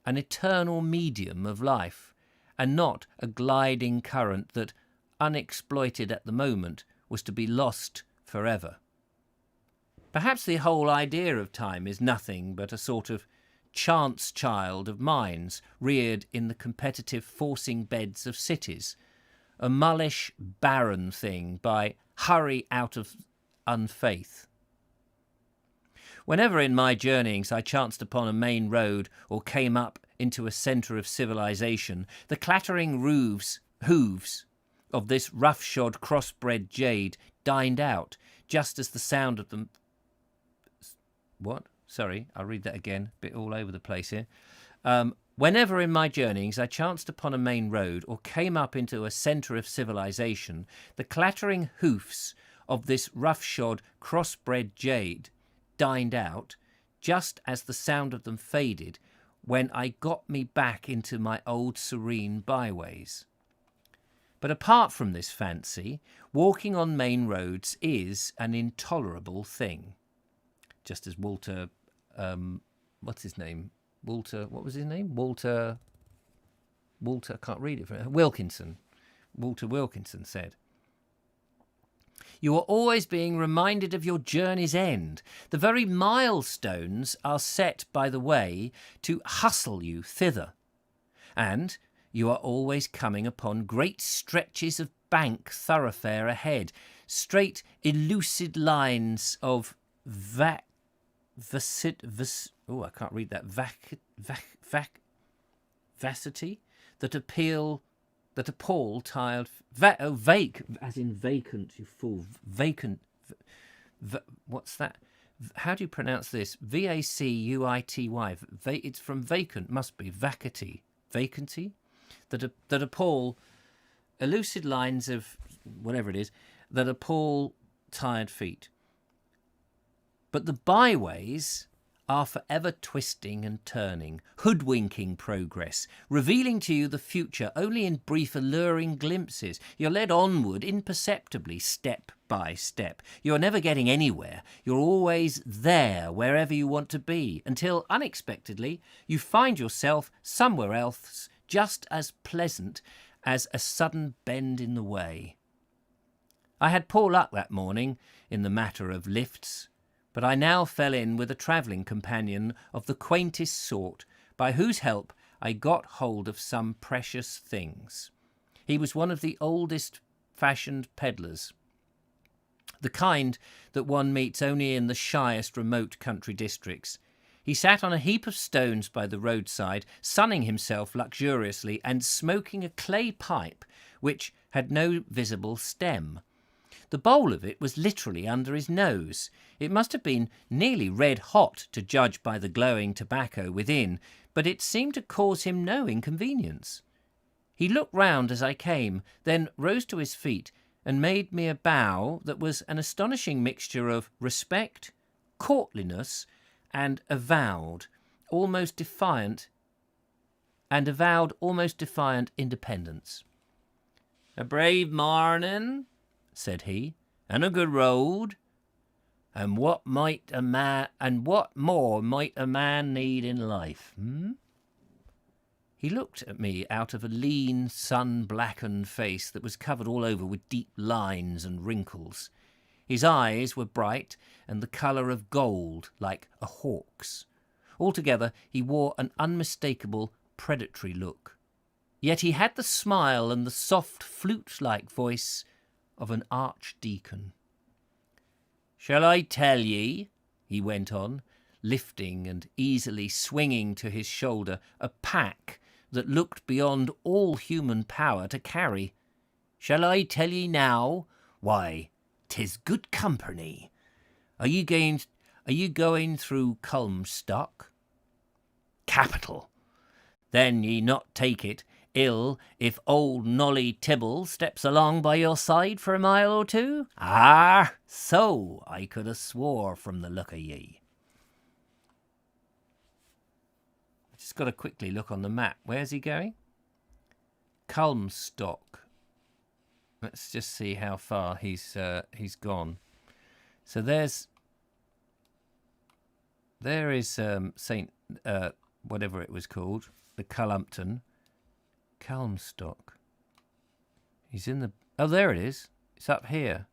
an eternal medium of life, and not a gliding current that, unexploited at the moment, was to be lost forever. Perhaps the whole idea of time is nothing but a sort of chance child of minds reared in the competitive forcing beds of cities, a mullish, barren thing by hurry out of unfaith. Whenever in my journeyings I chanced upon a main road or came up into a centre of civilization, the clattering hooves of this rough-shod crossbred jade dined out, just as the sound of them... What? Sorry, I'll read that again. Bit all over the place here. Whenever in my journeyings I chanced upon a main road or came up into a centre of civilization, the clattering hoofs of this rough-shod crossbred jade dined out, just as the sound of them faded when I got me back into my old serene byways. But apart from this fancy, walking on main roads is an intolerable thing. Just as Walter, what's his name? Walter, what was his name? Walter, I can't read it. Wilkinson. Walter Wilkinson said. You are always being reminded of your journey's end. The very milestones are set by the way to hustle you thither. And you are always coming upon great stretches of bank thoroughfare ahead, straight, elucid lines of I can't read that. Vacity that appall tired... as in vacant, you fool. Vacant... what's that? How do you pronounce this? V-A-C-U-I-T-Y. It's from vacant, must be. Vacancy. Vacancy? That appall... elucid lines of... whatever it is, that appall tired feet. But the byways are forever twisting and turning, hoodwinking progress, revealing to you the future only in brief alluring glimpses. You're led onward imperceptibly, step by step. You're never getting anywhere. You're always there, wherever you want to be, until, unexpectedly, you find yourself somewhere else just as pleasant as a sudden bend in the way. I had poor luck that morning in the matter of lifts, but I now fell in with a travelling companion of the quaintest sort, by whose help I got hold of some precious things. He was one of the oldest-fashioned pedlars, the kind that one meets only in the shyest remote country districts. He sat on a heap of stones by the roadside, sunning himself luxuriously and smoking a clay pipe which had no visible stem. The bowl of it was literally under his nose. It must have been nearly red hot, to judge by the glowing tobacco within, but it seemed to cause him no inconvenience. He looked round as I came, then rose to his feet and made me a bow that was an astonishing mixture of respect, courtliness, and avowed almost defiant independence. "A brave morning," said he, "and a good road. And what more might a man need in life, He looked at me out of a lean, sun-blackened face that was covered all over with deep lines and wrinkles. His eyes were bright and the colour of gold, like a hawk's. Altogether, he wore an unmistakable, predatory look. Yet he had the smile and the soft, flute-like voice of an archdeacon. "Shall I tell ye," he went on, lifting and easily swinging to his shoulder a pack that looked beyond all human power to carry. "Shall I tell ye now? Why, 'tis good company. Are you going through Culmstock? Capital. Then ye not take it ill if old Nolly Tibble steps along by your side for a mile or two? Ah, so I could have swore from the look of ye." Just got to quickly look on the map. Where's he going? Culmstock. Let's just see how far he's gone. So there is Saint whatever it was called, the Cullumpton. Culmstock. He's in the... Oh, there it is. It's up here.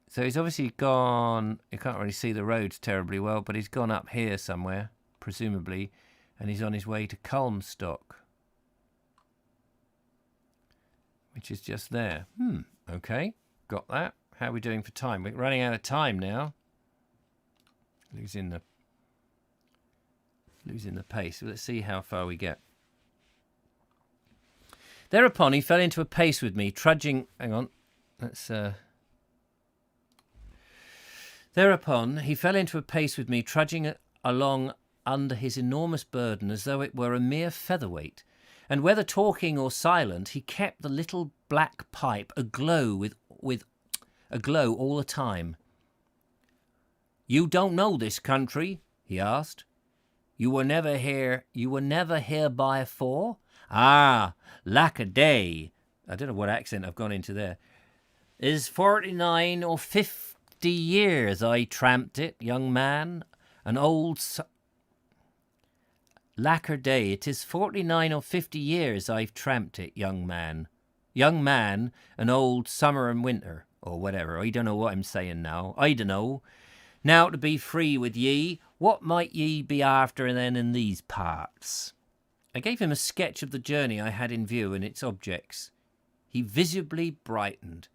So he's obviously gone... You can't really see the roads terribly well, but he's gone up here somewhere, presumably, and he's on his way to Culmstock, which is just there. Okay, got that. How are we doing for time? We're running out of time now. Losing the pace. Let's see how far we get. Thereupon he fell into a pace with me, trudging... Hang on. Thereupon he fell into a pace with me, trudging along under his enormous burden as though it were a mere featherweight, and whether talking or silent, he kept the little black pipe aglow with aglow all the time. "You don't know this country?" he asked. You were never here by afore? Ah, lack a day." I don't know what accent I've gone into there. "Is 49 or 50 years I tramped it, young man, an old... Lacker day, it is 49 or 50 years I've tramped it, young man. Young man, an old summer and winter, or whatever. I don't know what I'm saying now. I don't know. Now to be free with ye, what might ye be after then in these parts?" I gave him a sketch of the journey I had in view and its objects. He visibly brightened.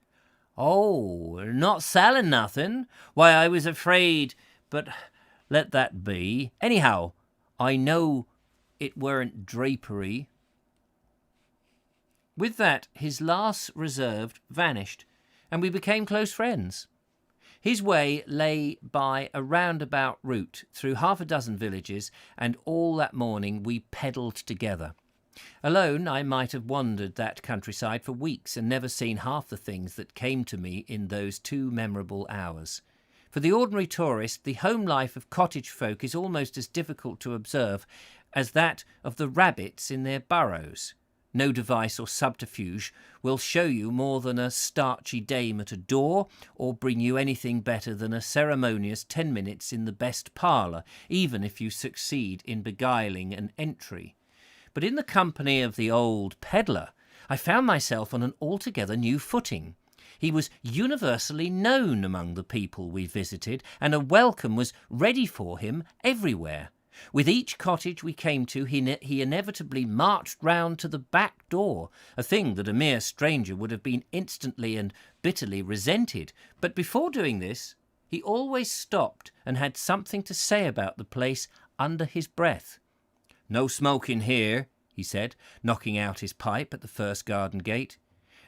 "Oh, not selling nothing? Why, I was afraid, but let that be. Anyhow, I know it weren't drapery." With that, his last reserve vanished, and we became close friends. His way lay by a roundabout route through half a dozen villages, and all that morning we pedalled together. Alone, I might have wandered that countryside for weeks and never seen half the things that came to me in those 2 memorable hours. For the ordinary tourist, the home life of cottage folk is almost as difficult to observe as that of the rabbits in their burrows. No device or subterfuge will show you more than a starchy dame at a door, or bring you anything better than a ceremonious 10 minutes in the best parlour, even if you succeed in beguiling an entry. But in the company of the old pedlar, I found myself on an altogether new footing. He was universally known among the people we visited, and a welcome was ready for him everywhere. With each cottage we came to, he inevitably marched round to the back door, a thing that a mere stranger would have been instantly and bitterly resented. But before doing this, He always stopped and had something to say about the place under his breath. "No smoking here," he said, knocking out his pipe at the first garden gate.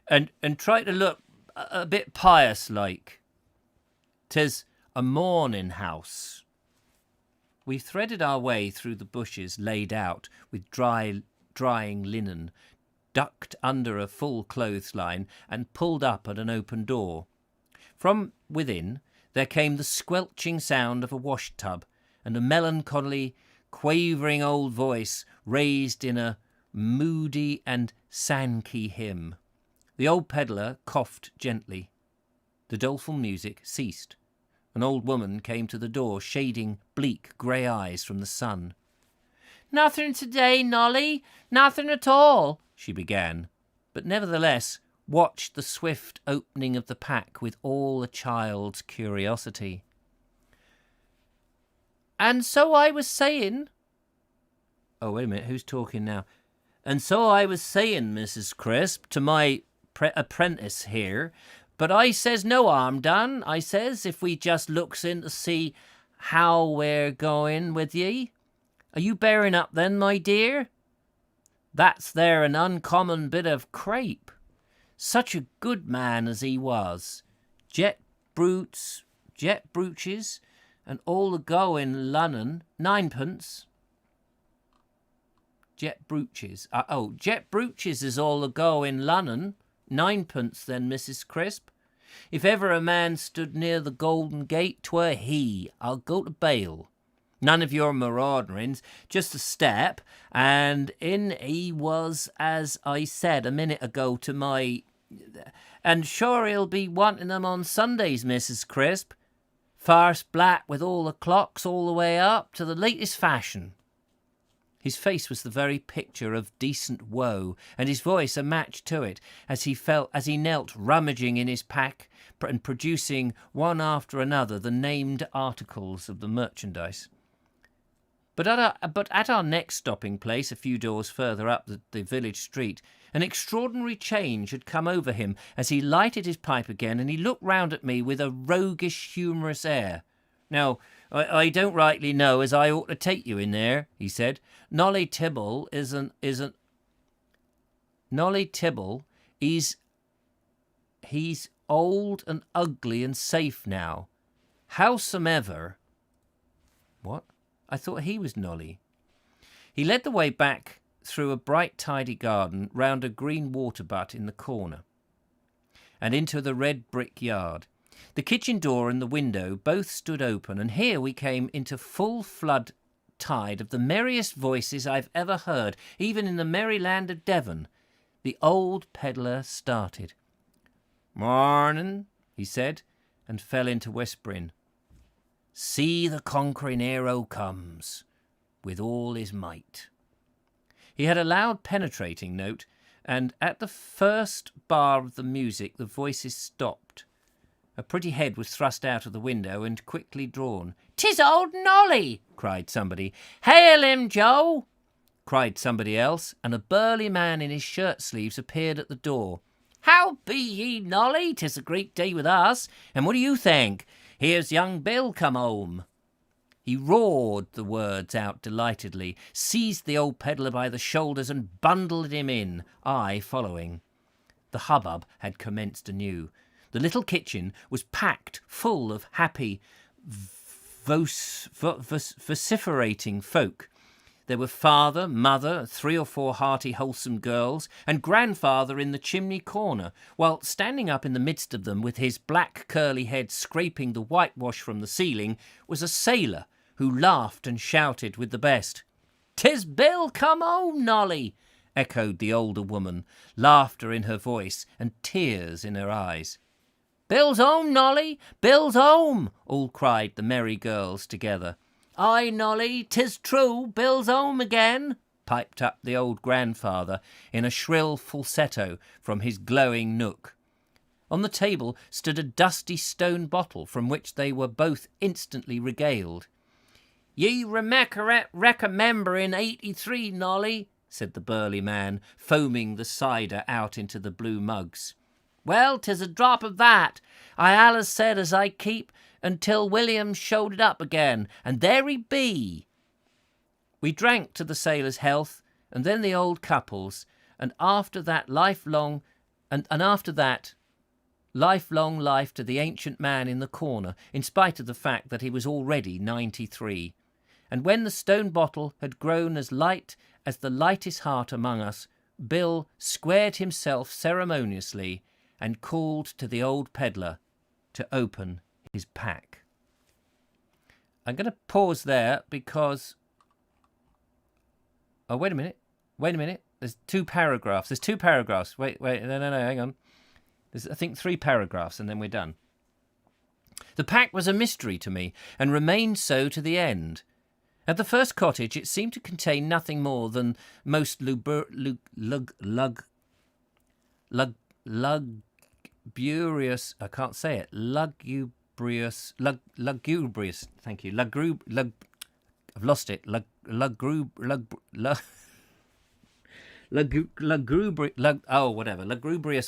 And try to look a bit pious-like. 'Tis a mourning house." We threaded our way through the bushes laid out with drying linen, ducked under a full clothesline, and pulled up at an open door. From within there came the squelching sound of a wash-tub, and a melancholy, quavering old voice raised in a moody and Sankey hymn. The old pedlar coughed gently. The doleful music ceased. An old woman came to the door, shading bleak grey eyes from the sun. "Nothing today, Nolly, nothing at all," she began, but nevertheless watched the swift opening of the pack with all a child's curiosity. "And so I was saying—" Oh, wait a minute, who's talking now? "And so I was saying, Mrs. Crisp, to my apprentice here, but I says no harm done, I says, if we just looks in to see how we're going with ye. Are you bearing up then, my dear? That's there an uncommon bit of crape. Such a good man as he was. Jet brooches, and all the go in Lunnon, 9pence. Jet brooches. Jet brooches is all the go in Lunnon. 9pence then, Mrs. Crisp. If ever a man stood near the Golden Gate, 'twere he. I'll go to bail. None of your marauderings, just a step, and in he was, as I said a minute ago to my... And sure he'll be wanting them on Sundays, Mrs. Crisp. Farce black with all the clocks all the way up to the latest fashion." His face was the very picture of decent woe, and his voice a match to it, as he knelt rummaging in his pack and producing one after another the named articles of the merchandise. But at our next stopping place, a few doors further up the village street, an extraordinary change had come over him as he lighted his pipe again, and he looked round at me with a roguish, humorous air. "Now, I don't rightly know as I ought to take you in there," he said. "Nolly Tibble Nolly Tibble, he's old and ugly and safe now. Howsomever—" What? I thought he was Nolly. He led the way back through a bright, tidy garden, round a green water butt in the corner, and into the red brick yard. The kitchen door and the window both stood open, and here we came into full flood tide of the merriest voices I've ever heard, even in the merry land of Devon. The old pedlar started. "Mornin'," he said, and fell into whispering. "See the conquering hero comes, with all his might." He had a loud, penetrating note, and at the first bar of the music the voices stopped. A pretty head was thrust out of the window and quickly drawn. "'Tis old Nolly!" cried somebody. "Hail him, Joe!" cried somebody else, and a burly man in his shirt-sleeves appeared at the door. "How be ye, Nolly? 'Tis a great day with us, and what do you think? Here's young Bill come home." He roared the words out delightedly, seized the old pedlar by the shoulders and bundled him in, I following. The hubbub had commenced anew. The little kitchen was packed full of happy, vociferating folk. There were father, mother, 3 or 4 hearty, wholesome girls, and grandfather in the chimney corner, while standing up in the midst of them, with his black curly head scraping the whitewash from the ceiling, was a sailor who laughed and shouted with the best. "'Tis Bill come home, Nolly!" echoed the older woman, laughter in her voice and tears in her eyes. "Bill's home, Nolly! Bill's home!" all cried the merry girls together. "Aye, Nolly, 'tis true, Bill's home again," piped up the old grandfather in a shrill falsetto from his glowing nook. On the table stood a dusty stone bottle from which they were both instantly regaled. "Ye recommember in 83, Nolly," said the burly man, foaming the cider out into the blue mugs. "Well, 'tis a drop of that. I allus said as I keep until William showed it up again, and there he be. We drank to the sailor's health, and then the old couple's, and after that lifelong life to the ancient man in the corner, in spite of the fact that he was already 93. And when the stone bottle had grown as light as the lightest heart among us, Bill squared himself ceremoniously and called to the old pedlar to open his pack. I'm going to pause there because... Oh, wait a minute. There's two paragraphs. Wait, no, hang on. There's, I think, 3 paragraphs, and then we're done. The pack was a mystery to me, and remained so to the end. At the first cottage, it seemed to contain nothing more than most lugubrious, I can't say it, lugubrious, thank you, I've lost it, lugubrious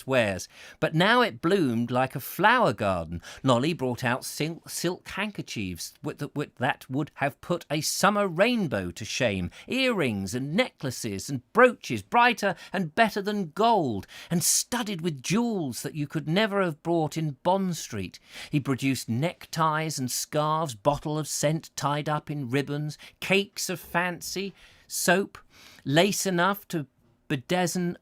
wares. But now it bloomed like a flower garden. Nolly brought out silk handkerchiefs that would have put a summer rainbow to shame, earrings and necklaces and brooches brighter and better than gold, and studded with jewels that you could never have bought in Bond Street. He produced neckties and scarves, bottle of scent tied up in ribbons, cakes of fancy, soap, lace enough to bedizen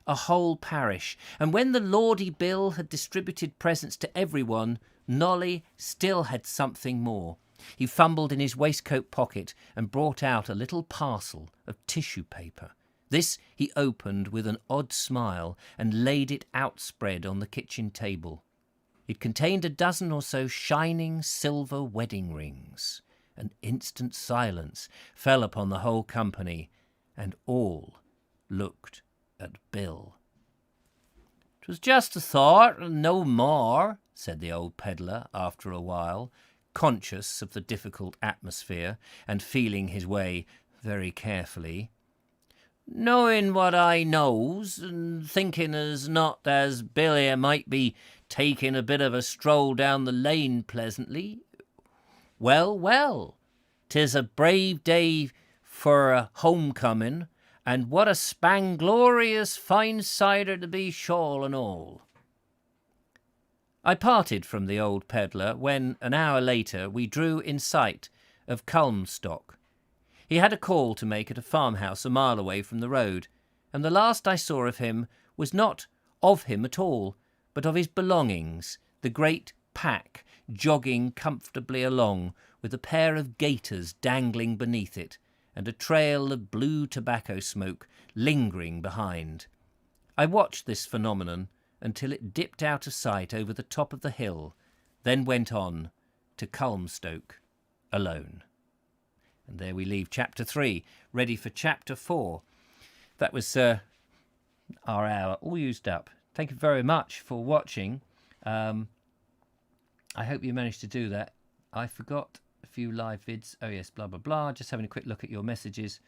a whole parish. And when the Lordy Bill had distributed presents to everyone, Nolly still had something more. He fumbled in his waistcoat pocket and brought out a little parcel of tissue paper. This he opened with an odd smile and laid it outspread on the kitchen table. It contained a dozen or so shining silver wedding rings. An instant silence fell upon the whole company, and all looked at Bill. "'Twas just a thought, and no more," said the old pedlar after a while, conscious of the difficult atmosphere, and feeling his way very carefully. "Knowing what I knows, and thinking as not as Bill here might be taking a bit of a stroll down the lane pleasantly. Well, 'tis a brave day for a homecoming, and what a spanglorious fine cider to be, shawl and all." I parted from the old pedlar when, an hour later, we drew in sight of Culmstock. He had a call to make at a farmhouse a mile away from the road, and the last I saw of him was not of him at all, but of his belongings, the great pack jogging comfortably along, with a pair of gaiters dangling beneath it, and a trail of blue tobacco smoke lingering behind. I watched this phenomenon until it dipped out of sight over the top of the hill, then went on to Culmstoke alone. And there we leave Chapter 3, ready for Chapter 4. That was our hour, all used up. Thank you very much for watching. I hope you managed to do that. I forgot a few live vids. Oh yes, blah blah blah. Just having a quick look at your messages.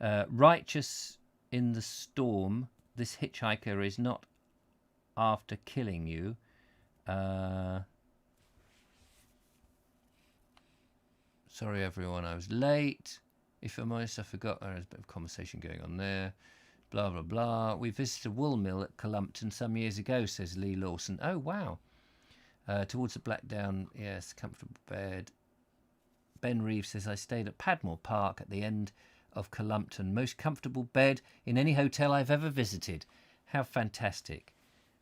Righteous in the storm. This hitchhiker is not after killing you. Sorry everyone, I was late. If I'm honest, I forgot there was a bit of conversation going on there. Blah blah blah. We visited a wool mill at Columpton some years ago, says Lee Lawson. Oh wow. Towards the Blackdown, yes, comfortable bed. Ben Reeves says, I stayed at Padmore Park at the end of Columpton. Most comfortable bed in any hotel I've ever visited. How fantastic.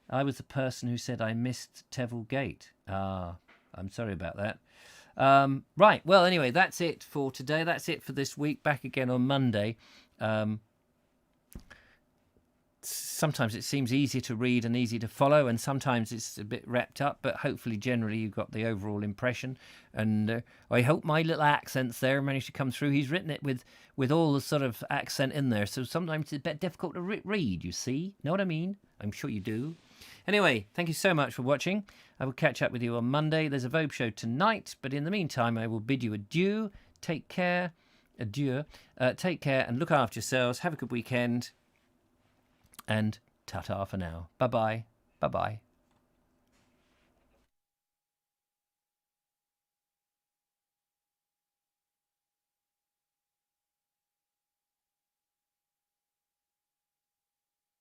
I was the person who said I missed Tevill Gate. Ah, I'm sorry about that. Right, well, anyway, that's it for today. That's it for this week. Back again on Monday. Sometimes it seems easier to read and easy to follow, and sometimes it's a bit wrapped up, but hopefully generally you've got the overall impression, and I hope my little accents there managed to come through. He's written it with all the sort of accent in there, so sometimes it's a bit difficult to read, you see? Know what I mean? I'm sure you do. Anyway, thank you so much for watching. I will catch up with you on Monday. There's a Vobes show tonight, but in the meantime I will bid you adieu. Take care. Adieu. Take care and look after yourselves. Have a good weekend. And ta-ta for now. Bye-bye. Bye-bye.